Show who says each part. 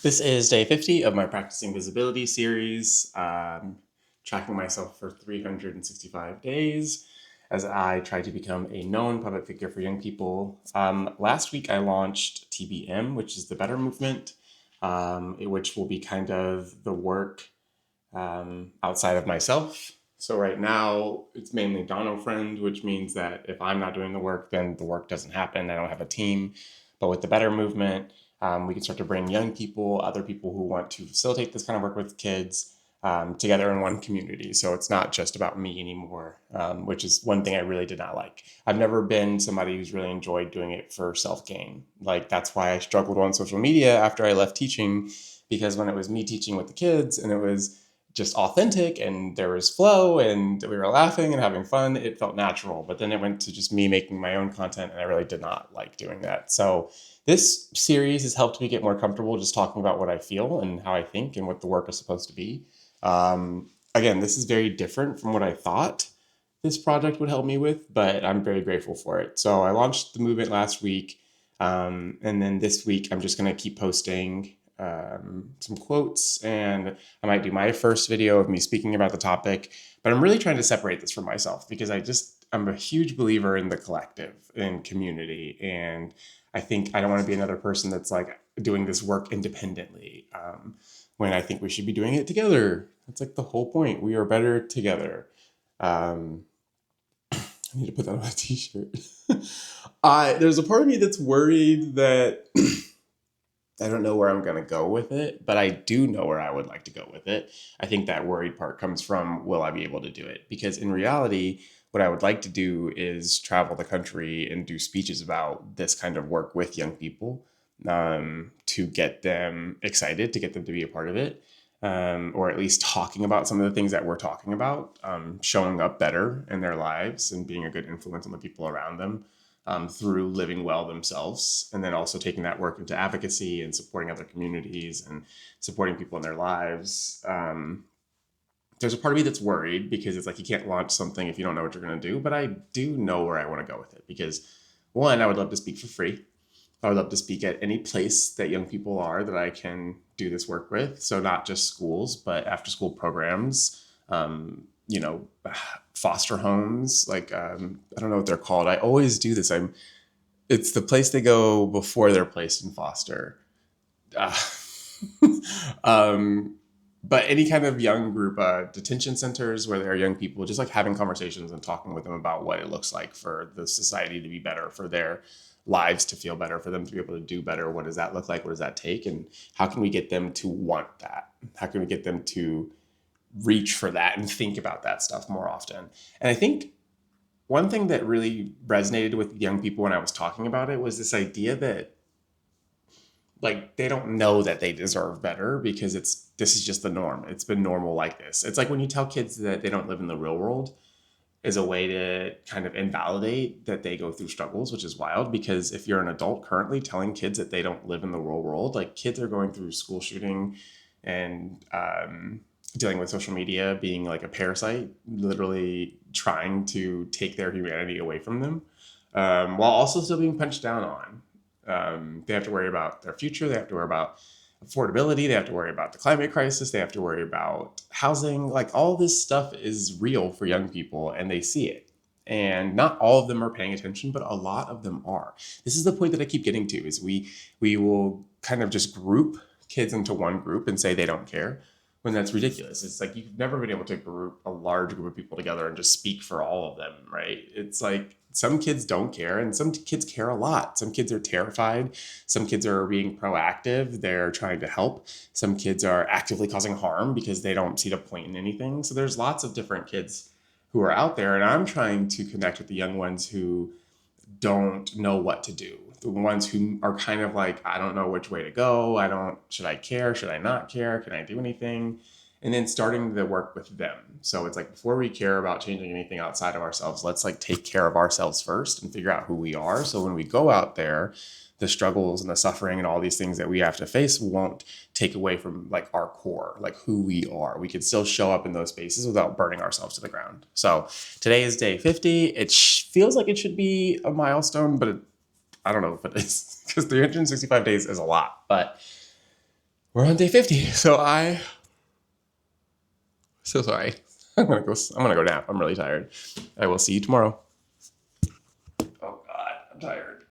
Speaker 1: This is day 50 of my Practicing Visibility series, tracking myself for 365 days as I try to become a known public figure for young people. Last week I launched TBM, which is the Better Movement, which will be kind of the work outside of myself. So right now it's mainly Dono Friend, which means that if I'm not doing the work, then the work doesn't happen. I don't have a team. But with the Better Movement, we can start to bring young people, other people who want to facilitate this kind of work with kids, together in one community. So it's not just about me anymore, which is one thing I really did not like. I've never been somebody who's really enjoyed doing it for self gain. Like, that's why I struggled on social media after I left teaching, because when it was me teaching with the kids and it was just authentic and there was flow and we were laughing and having fun, it felt natural. But then it went to just me making my own content, and I really did not like doing that. So this series has helped me get more comfortable just talking about what I feel and how I think and what the work is supposed to be. Again, this is very different from what I thought this project would help me with, but I'm very grateful for it. So I launched the movement last week, and then this week I'm just going to keep posting some quotes, and I might do my first video of me speaking about the topic. But I'm really trying to separate this from myself because I'm a huge believer in the collective and community, and I think I don't want to be another person that's like doing this work independently, when I think we should be doing it together. That's like the whole point. We are better together. Um, I need to put that on my t-shirt. There's a part of me that's worried that I don't know where I'm going to go with it, but I do know where I would like to go with it. I think that worried part comes from, will I be able to do it? Because in reality, what I would like to do is travel the country and do speeches about this kind of work with young people, to get them excited, to get them to be a part of it, or at least talking about some of the things that we're talking about, showing up better in their lives and being a good influence on the people around them, through living well themselves, and then also taking that work into advocacy and supporting other communities and supporting people in their lives. There's a part of me that's worried because it's like, you can't launch something if you don't know what you're going to do, but I do know where I want to go with it because, one, I would love to speak for free. I would love to speak at any place that young people are that I can do this work with. So not just schools, but after school programs, foster homes. Like, I don't know what they're called. I always do this. It's the place they go before they're placed in foster. Uh, um, but any kind of young group, detention centers where there are young people, just like having conversations and talking with them about what it looks like for the society to be better, for their lives to feel better, for them to be able to do better. What does that look like? What does that take? And how can we get them to want that? How can we get them to reach for that and think about that stuff more often? And I think one thing that really resonated with young people when I was talking about it was this idea that, like, they don't know that they deserve better because this is just the norm. It's been normal like this. It's like when you tell kids that they don't live in the real world, is a way to kind of invalidate that they go through struggles, which is wild. Because if you're an adult currently telling kids that they don't live in the real world, like, kids are going through school shooting and, dealing with social media being like a parasite, literally trying to take their humanity away from them, while also still being punched down on. They have to worry about their future. They have to worry about affordability. They have to worry about the climate crisis. They have to worry about housing. Like, all this stuff is real for young people and they see it. And not all of them are paying attention, but a lot of them are. This is the point that I keep getting to, is we will kind of just group kids into one group and say they don't care, when that's ridiculous. It's like, you've never been able to group a large group of people together and just speak for all of them, right? It's like, some kids don't care and some kids care a lot. Some kids are terrified. Some kids are being proactive. They're trying to help. Some kids are actively causing harm because they don't see the point in anything. So there's lots of different kids who are out there, and I'm trying to connect with the young ones who don't know what to do. The ones who are kind of like, I don't know which way to go. Should I care? Should I not care? Can I do anything? And then starting the work with them. So it's like, before we care about changing anything outside of ourselves, let's like take care of ourselves first and figure out who we are. So when we go out there, the struggles and the suffering and all these things that we have to face won't take away from like our core, like who we are. We can still show up in those spaces without burning ourselves to the ground. So today is day 50. It feels like it should be a milestone, but I don't know if it is, because 365 days is a lot. But we're on day 50. So sorry. I'm gonna go nap. I'm really tired. I will see you tomorrow. Oh God, I'm tired.